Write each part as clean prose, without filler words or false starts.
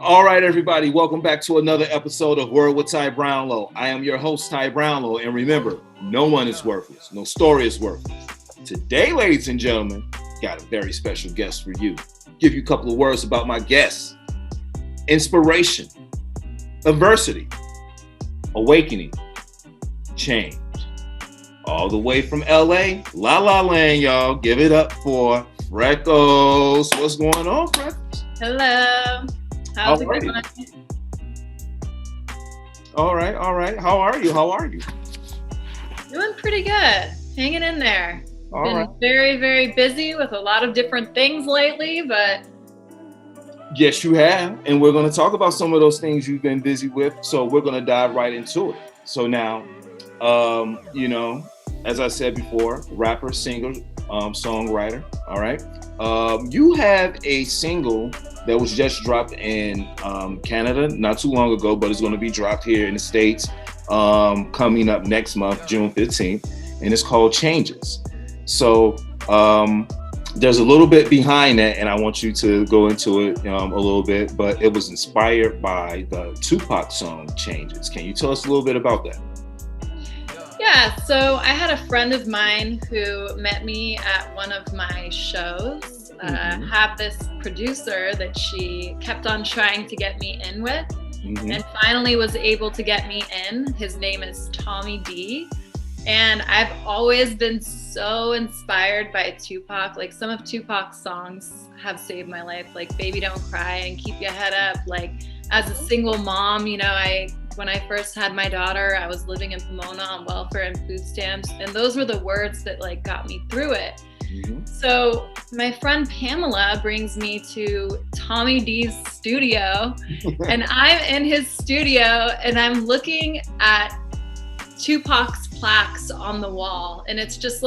All right, everybody, welcome back to another episode of Word with Ty Brownlow. I am your host, Ty Brownlow, and remember, no one is worthless. No story is worthless. Today, ladies and gentlemen, got a very special guest for you. Give you a couple of words about my guest. Inspiration, adversity, awakening, change. All the way from LA, La La Land, y'all. Give it up for Phreckle. What's going on, Phreckle? Hello. How's it going? All right. How are you? Doing pretty good. Hanging in there. Been very, very busy with a lot of different things lately, but... Yes, you have. And we're going to talk about some of those things you've been busy with. So we're going to dive right into it. So now, as I said before, rapper, singer, songwriter. All right. You have a single that was just dropped in Canada not too long ago, but it's going to be dropped here in the States coming up next month, June 15th. And it's called Changes. So there's a little bit behind that, and I want you to go into it a little bit, but it was inspired by the Tupac song Changes. Can you tell us a little bit about that? Yeah, so I had a friend of mine who met me at one of my shows. Have this producer that she kept on trying to get me in with, and finally was able to get me in. His name is Tommy D. And I've always been so inspired by Tupac. Like, some of Tupac's songs have saved my life, like Baby Don't Cry and Keep Your Head Up. Like, as a single mom, when I first had my daughter, I was living in Pomona on welfare and food stamps. And those were the words that got me through it. So my friend Pamela brings me to Tommy D's studio, and I'm in his studio and I'm looking at Tupac's plaques on the wall, and it's just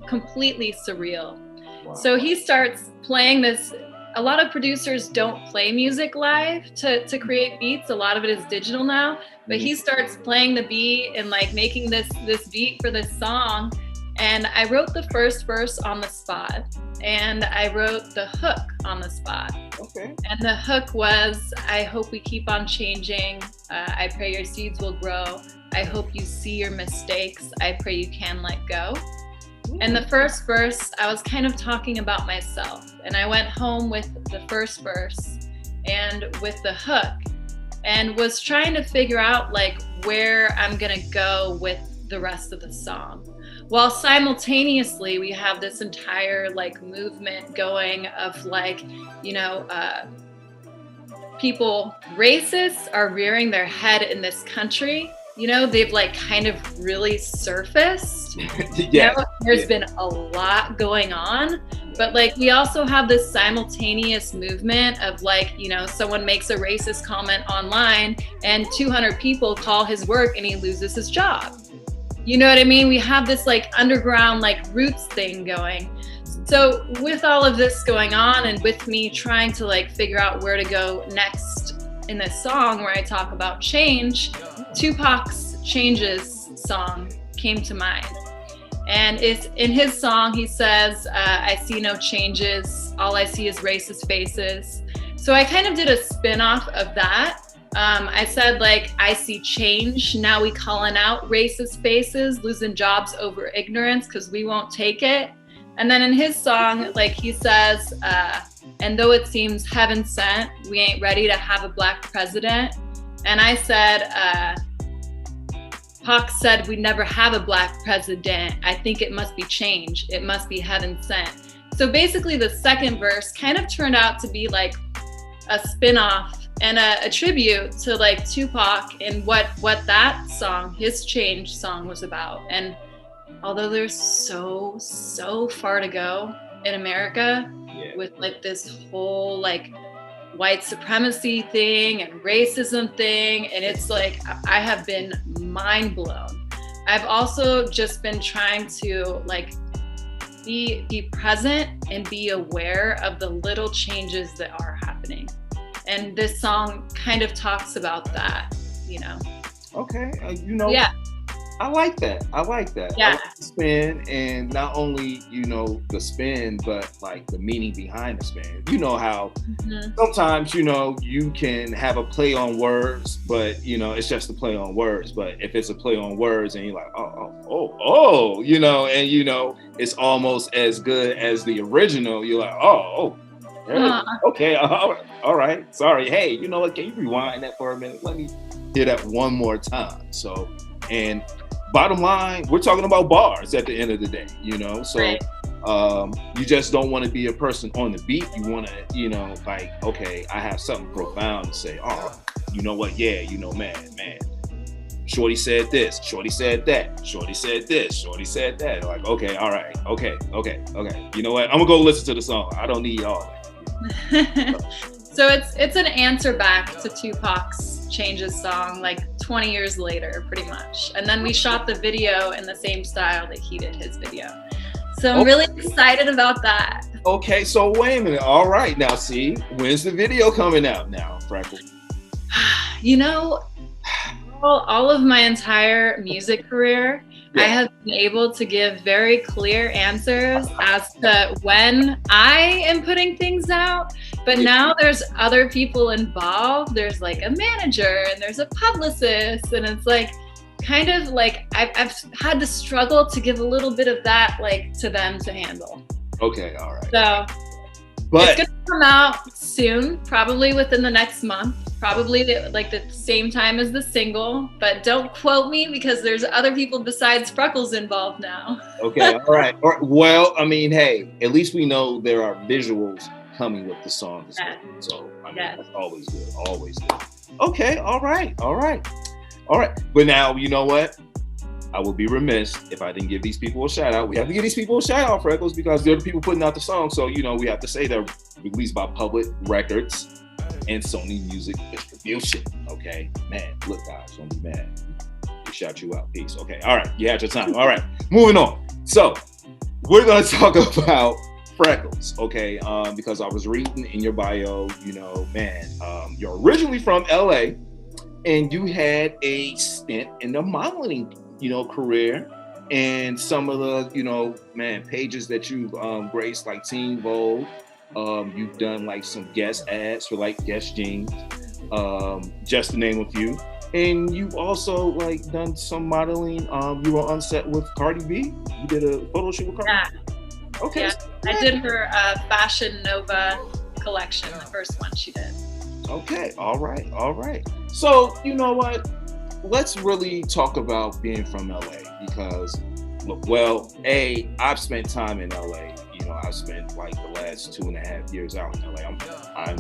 completely surreal. Wow. So he starts playing this. A lot of producers don't play music live to create beats. A lot of it is digital now, but he starts playing the beat and making this beat for this song. And I wrote the first verse on the spot, and I wrote the hook on the spot. Okay. And the hook was, I hope we keep on changing. I pray your seeds will grow. I hope you see your mistakes. I pray you can let go. Ooh. And the first verse, I was kind of talking about myself. And I went home with the first verse and with the hook, and was trying to figure out where I'm gonna go with the rest of the song. While simultaneously we have this entire movement going of people, racists are rearing their head in this country. They've kind of really surfaced. There's been a lot going on, but we also have this simultaneous movement of someone makes a racist comment online and 200 people call his work and he loses his job. You know what I mean? We have this underground roots thing going. So with all of this going on, and with me trying to figure out where to go next in this song where I talk about change, Tupac's Changes song came to mind. And it's in his song, he says, I see no changes. All I see is racist faces. So I kind of did a spin-off of that. I said, I see change. Now we calling out racist faces, losing jobs over ignorance because we won't take it. And then in his song, he says, and though it seems heaven sent, we ain't ready to have a black president. And I said, Pac said we'd never have a black president. I think it must be change. It must be heaven sent. So basically the second verse kind of turned out to be a spin-off and a tribute to Tupac and what that song, his Change song, was about. And although there's so far to go in America with this whole white supremacy thing and racism thing, and it's I have been mind blown. I've also just been trying to be present and be aware of the little changes that are happening. And this song kind of talks about that, Okay. Yeah. I like that. I like that. Yeah. I like the spin, and not only, you know, the spin, but like the meaning behind the spin. You know how sometimes, you know, you can have a play on words, but you know, it's just a play on words. But if it's a play on words and you're like, you know, and you know, it's almost as good as the original, you're like, okay, all right. Sorry. Hey, you know what? Can you rewind that for a minute? Let me hear that one more time. So, and bottom line, we're talking about bars at the end of the day, you know? So you just don't want to be a person on the beat. You want to, you know, like, okay, I have something profound to say. Oh, you know what? Yeah, you know, man. Shorty said this, Shorty said that, Shorty said this, Shorty said that. Like, okay, all right, okay. You know what? I'm gonna go listen to the song. I don't need all that. So it's an answer back to Tupac's Changes song, like 20 years later, pretty much. And then we shot the video in the same style that he did his video. So I'm really excited about that. Okay, so wait a minute. All right, now see, when's the video coming out now, Phreckle? You know, all of my entire music career, I have been able to give very clear answers as to when I am putting things out. But now there's other people involved. There's like a manager and there's a publicist. And it's like, kind of like, I've had to struggle to give a little bit of that like to them to handle. Okay, all right. So it's gonna come out soon, probably within the next month. Probably like the same time as the single, but don't quote me because there's other people besides Phreckles involved now. Okay, all right. Well, I mean, hey, at least we know there are visuals coming with the song as well. So I mean, that's always good, always good. Okay, all right. But now, you know what? I would be remiss if I didn't give these people a shout out. We have to give these people a shout out, Phreckles, because they're the people putting out the song. So, you know, we have to say they're released by Public Records and Sony Music Distribution. Okay, man, look, guys, don't be mad. We shout you out. Peace. Okay, all right, you had your time. All right, moving on. So we're gonna talk about Phreckles, okay? Because I was reading in your bio, you know, man, you're originally from LA, and you had a stint in the modeling, you know, career, and some of the, you know, man, pages that you've graced, like Teen Vogue. You've done like some guest ads for like Guess Jeans, just to name a few. And you've also like done some modeling. You were on set with Cardi B. You did a photo shoot with Cardi B. Okay. Yeah, I did her Fashion Nova collection, the first one she did. Okay, all right. So, you know what? Let's really talk about being from LA because, look, well, I've spent time in LA. You know, I've spent like the last 2.5 years out in LA. I'm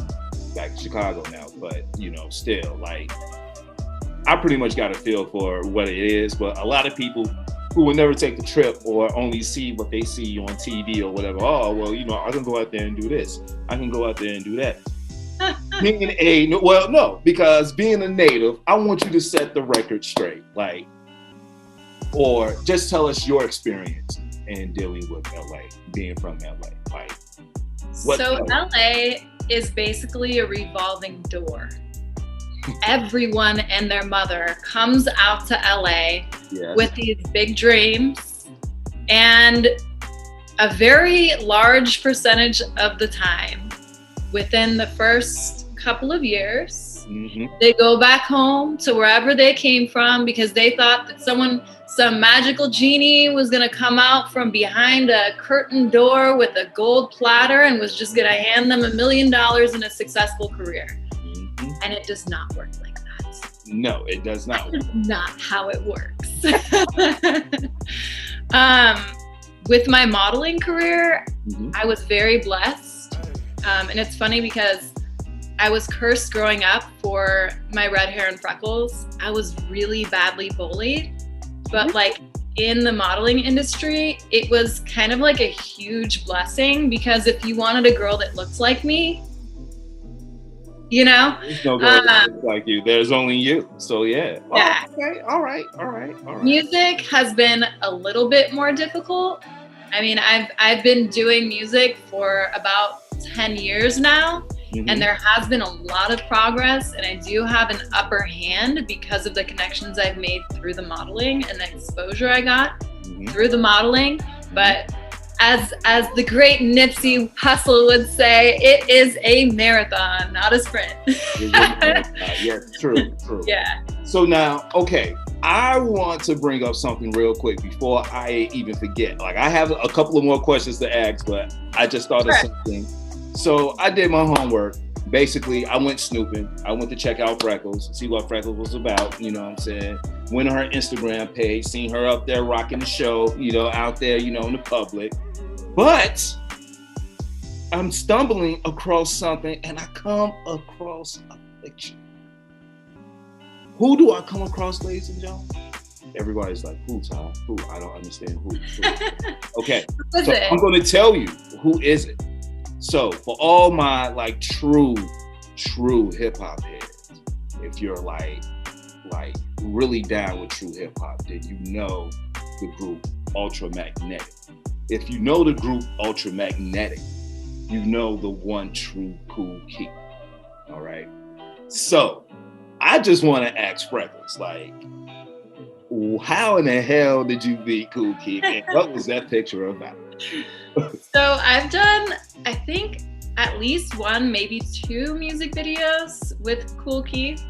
back in Chicago now, but you know, still like I pretty much got a feel for what it is. But a lot of people who will never take the trip or only see what they see on TV or whatever. Oh, well, you know, I can go out there and do this. I can go out there and do that. Because being a native, I want you to set the record straight, like, or just tell us your experience in dealing with LA, being from LA. Like, so LA is basically a revolving door. Everyone and their mother comes out to LA with these big dreams, and a very large percentage of the time, within the first couple of years, they go back home to wherever they came from because they thought that some magical genie was gonna come out from behind a curtain door with a gold platter and was just gonna hand them $1 million in a successful career. And it does not work like that. No, it does not. That's not how it works. With my modeling career, I was very blessed. And it's funny because I was cursed growing up for my red hair and freckles. I was really badly bullied. But like in the modeling industry, it was kind of like a huge blessing because if you wanted a girl that looked like me, you know? There's no girl that looks like you. There's only you. So yeah. Yeah. Oh, okay. All right. Music has been a little bit more difficult. I mean, I've been doing music for about 10 years now. And there has been a lot of progress, and I do have an upper hand because of the connections I've made through the modeling and the exposure I got through the modeling. But as the great Nipsey Hussle would say, it is a marathon, not a sprint. Yeah, true. Yeah. So now, okay, I want to bring up something real quick before I even forget. Like, I have a couple of more questions to ask, but I just thought of something. So I did my homework. Basically, I went snooping. I went to check out Phreckles, see what Phreckles was about, you know what I'm saying? Went on her Instagram page, seen her up there rocking the show, you know, out there, you know, in the public. But I'm stumbling across something, and I come across a picture. Who do I come across, ladies and gentlemen? Everybody's like, who, Ty? Who? I don't understand who. Okay, so I'm going to tell you who is it. So for all my like true hip hop heads, if you're like really down with true hip hop, then you know the group Ultramagnetic. If you know the group Ultramagnetic, you know the one true Kool Keith. All right. So I just want to ask Phreckles, like, how in the hell did you beat Kool Keith, and what was that picture about? So I've done, I think, at least one, maybe two music videos with Kool Keith.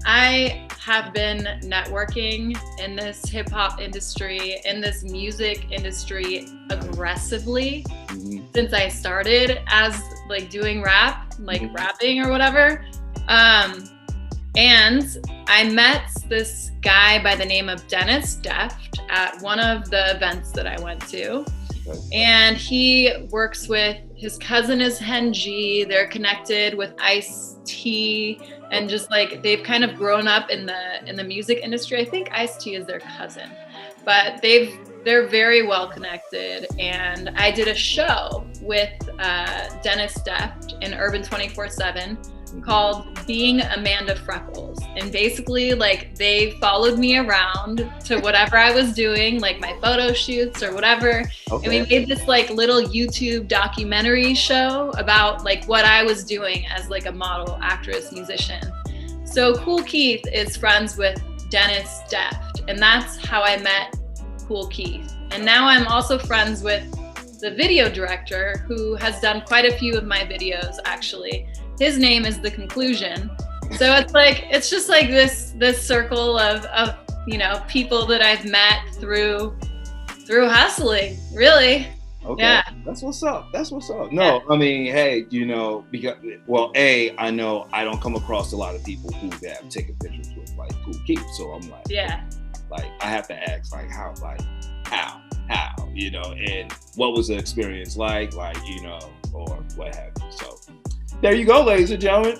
I have been networking in this hip hop industry, in this music industry aggressively since I started as like doing rap, like rapping or whatever. And I met this guy by the name of Dennis Deft at one of the events that I went to. And he works with, his cousin is Hen G. They're connected with Ice-T, and just like they've kind of grown up in the music industry. I think Ice-T is their cousin, but they're very well connected. And I did a show with Dennis Deft in Urban 24/7 called Being Amanda Phreckles. And basically like they followed me around to whatever I was doing, like my photo shoots or whatever. Okay. And we made this like little YouTube documentary show about like what I was doing as like a model, actress, musician. So Kool Keith is friends with Dennis Deft, and that's how I met Kool Keith. And now I'm also friends with the video director who has done quite a few of my videos actually. His name is The Conclusion. So it's just like this circle of you know, people that I've met through hustling, really. Okay. Yeah. That's what's up. No, I mean, hey, you know, because, well, I know I don't come across a lot of people who have taken pictures with like Kool Keith. So I'm like, like I have to ask, like, how, you know, and what was the experience like, you know, or what have you. So there you go, ladies and gentlemen.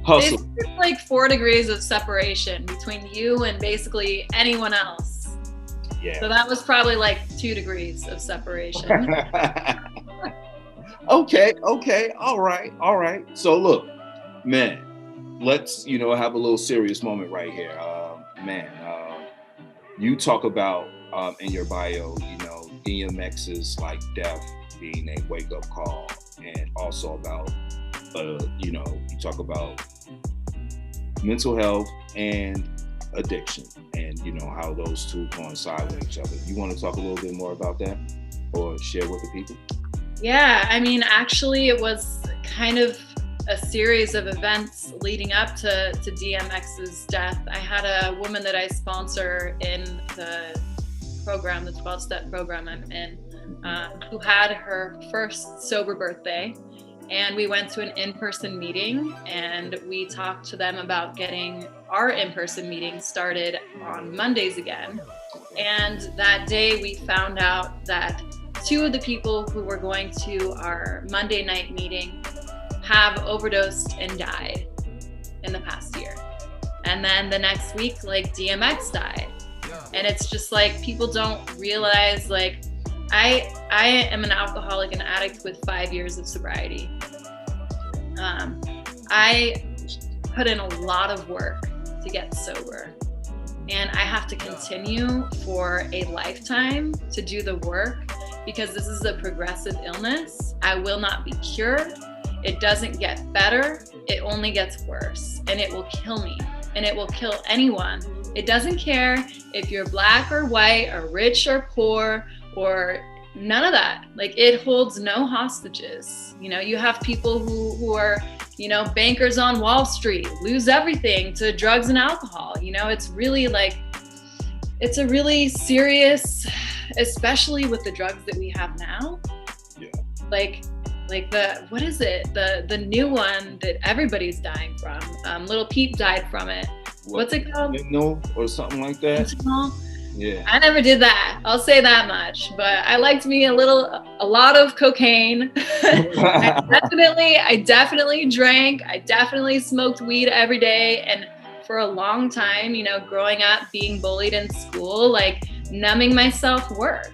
Hustle. It's like 4 degrees of separation between you and basically anyone else. Yeah. So that was probably like 2 degrees of separation. Okay. All right. So look, man, let's, you know, have a little serious moment right here. You talk about in your bio, you know, DMX's like death being a wake-up call, and also about you know, you talk about mental health and addiction, and you know how those two coincide with each other. You want to talk a little bit more about that or share with the people? Yeah, I mean, actually it was kind of a series of events leading up to DMX's death. I had a woman that I sponsor in the program, the 12-step program I'm in, who had her first sober birthday. And we went to an in-person meeting, and we talked to them about getting our in-person meeting started on Mondays again. And that day we found out that 2 of the people who were going to our Monday night meeting have overdosed and died in the past year. And then the next week, like, DMX died. And it's just like, people don't realize, like, I am an alcoholic and addict with 5 years of sobriety. I put in a lot of work to get sober, and I have to continue for a lifetime to do the work, because this is a progressive illness. I will not be cured, it doesn't get better, it only gets worse, and it will kill me, and it will kill anyone. It doesn't care if you're black or white or rich or poor or none of that. Like, it holds no hostages. You know, you have people who are, you know, bankers on Wall Street, lose everything to drugs and alcohol. You know, it's really like, it's a really serious, especially with the drugs that we have now. Yeah. Like the, what is it? The new one that everybody's dying from. Little Peep died from it. What's it called? Fentanyl or something like that. Fentanyl? Yeah. I never did that. I'll say that much. But I liked me a lot of cocaine. I definitely drank. I definitely smoked weed every day. And for a long time, you know, growing up, being bullied in school, like, numbing myself worked.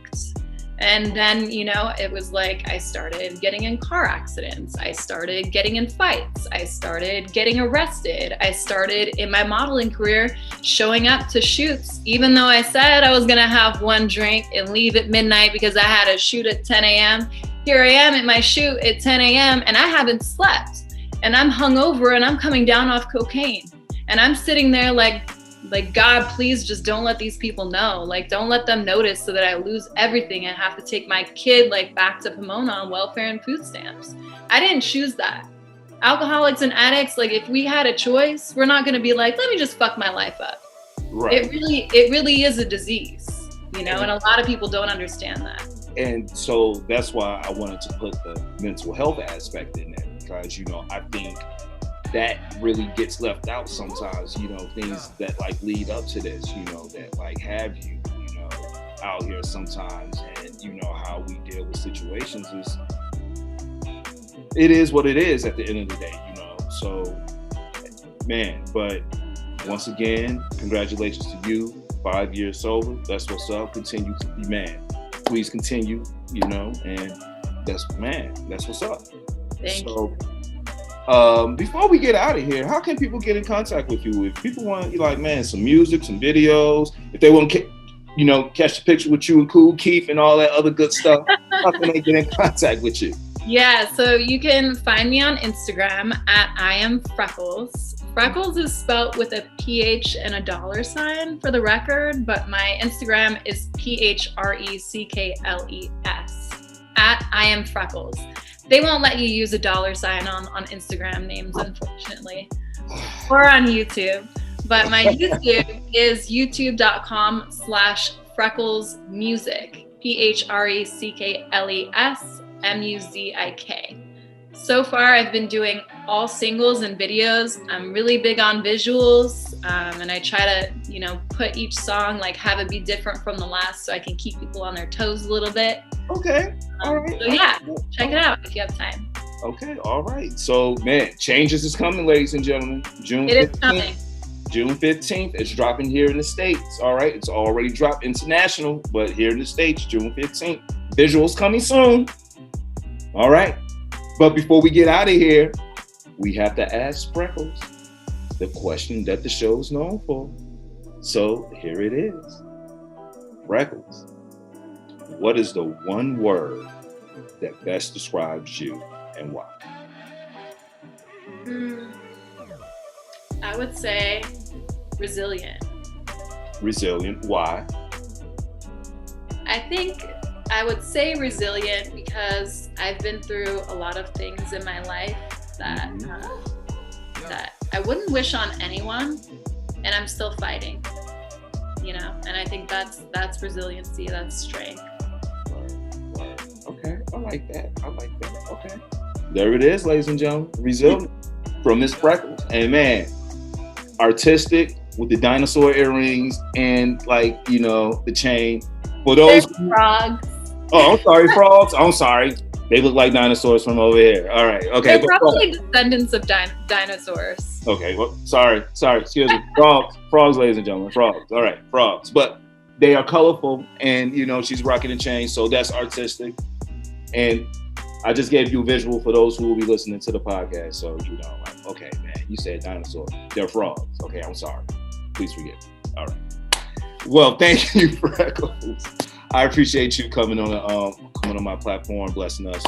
And then, you know, it was like I started getting in car accidents. I started getting in fights. I started getting arrested. I started in my modeling career showing up to shoots, even though I said I was going to have one drink and leave at midnight because I had a shoot at 10 a.m. Here I am at my shoot at 10 a.m. and I haven't slept. And I'm hungover and I'm coming down off cocaine. And I'm sitting there like, God, please just don't let these people know. Like, don't let them notice so that I lose everything and have to take my kid, like, back to Pomona on welfare and food stamps. I didn't choose that. Alcoholics and addicts, like, if we had a choice, we're not going to be like, let me just fuck my life up. Right. It really is a disease, you know, and a lot of people don't understand that. And so that's why I wanted to put the mental health aspect in there, because, you know, I think that really gets left out sometimes, you know, things that like lead up to this, you know, that like have you, you know, out here sometimes, and you know how we deal with situations is, it is what it is at the end of the day, you know. So, man, but once again, congratulations to you, 5 years sober. That's what's up. Continue to be, man. Please continue, you know, and that's what's up. Thank you. Before we get out of here, how can people get in contact with you? If people want, like, man, some music, some videos, if they want to, you know, catch a picture with you and Cool Keith and all that other good stuff, how can they get in contact with you? Yeah, so you can find me on Instagram at Phreckles. Phreckles is spelt with a PH and a $sign for the record, but my Instagram is PHRECKLES at Phreckles. They won't let you use a $sign on Instagram names, unfortunately, or on YouTube. But my YouTube is youtube.com/FrecklesMusic, PHRECKLESMUZIK. So far, I've been doing all singles and videos. I'm really big on visuals, and I try to, you know, put each song, like, have it be different from the last so I can keep people on their toes a little bit. Okay. All right. So yeah, check it out if you have time. Okay. All right. So, man, Changes is coming, ladies and gentlemen. June 15th. It is coming. June 15th. It's dropping here in the States. All right. It's already dropped international, but here in the States, June 15th. Visuals coming soon. All right. But before we get out of here, we have to ask Phreckles the question that the show's known for. So here it is. Phreckles, what is the one word that best describes you and why? I would say resilient. Resilient, why? I think I would say resilient because I've been through a lot of things in my life that that I wouldn't wish on anyone, and I'm still fighting, you know, and I think that's resiliency, that's strength. Okay, I like that. Okay. There it is, ladies and gentlemen. Resilient from Miss Phreckles. And man, artistic with the dinosaur earrings and, like, you know, the chain. For those frogs. Oh, I'm sorry, frogs. I'm sorry. They look like dinosaurs from over here. All right. Okay. They're probably descendants of dinosaurs. Okay. Well, sorry. Excuse me. Frogs, ladies and gentlemen. Frogs. All right. Frogs. But they are colorful, and, you know, she's rocking a chain, so that's artistic. And I just gave you a visual for those who will be listening to the podcast. So, you know, like, okay, man, you said dinosaur. They're frogs. Okay, I'm sorry. Please forgive me. All right. Well, thank you, Phreckles. I appreciate you coming on my platform, blessing us,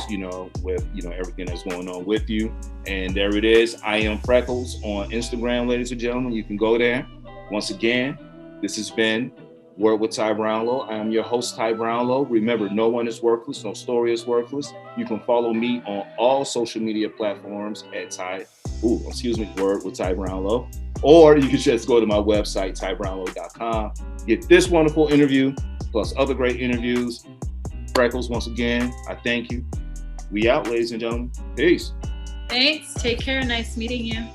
with everything that's going on with you. And there it is. I am Phreckles on Instagram, ladies and gentlemen. You can go there. Once again, this has been Word with Ty Brownlow. I am your host, Ty Brownlow. Remember, no one is worthless. No story is worthless. You can follow me on all social media platforms at Word with Ty Brownlow. Or you can just go to my website, tybrownlow.com. Get this wonderful interview, plus other great interviews. Phreckles, once again, I thank you. We out, ladies and gentlemen. Peace. Thanks. Take care. Nice meeting you.